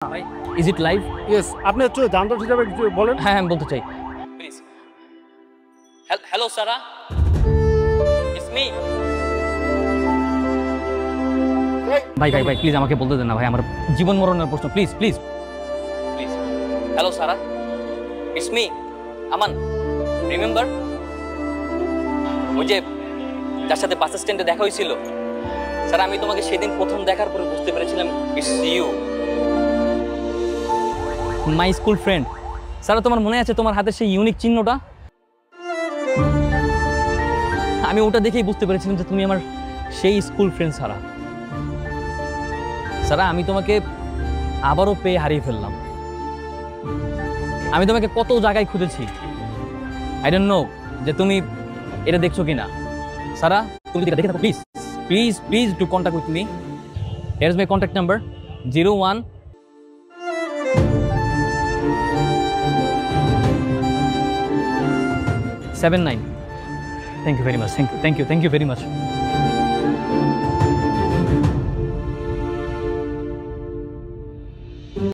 ভাই is it live? Yes, আপনি একটু যানজট হিসাবে কিছু বলেন। হ্যাঁ আমি বলতে চাই please. Hello Sara, it's me. ভাই ভাই ভাই প্লিজ আমাকে বলতে দেন না ভাই, আমার জীবন মরণের প্রশ্ন, please please please. Hello Sara, it's me Aman. Remember ওই যে যার সাথে বাস স্ট্যান্ডে দেখা হয়েছিল? স্যার আমি তোমাকে সেদিন প্রথম দেখার পরে বুঝতে পেরেছিলাম it's you, my school friend. Sir তোমার মনে আছে তোমার হাতের সেই ইউনিক চিহ্নটা? আমি ওটা দেখেই বুঝতে পেরেছিলাম যে তুমি আমার সেই স্কুল ফ্রেন্ড সারা। সারা আমি তোমাকে আবারও পেয়ে হারিয়ে ফেললাম। আমি তোমাকে কত জায়গায় খুঁজেছি, আই ডোন্ট নো যে তুমি এটা দেখছো কিনা। সারা তুমি যদি দেখে থাকো please please please do contact with me. Here is my contact number 0179। Thank you very much. Thank you very much.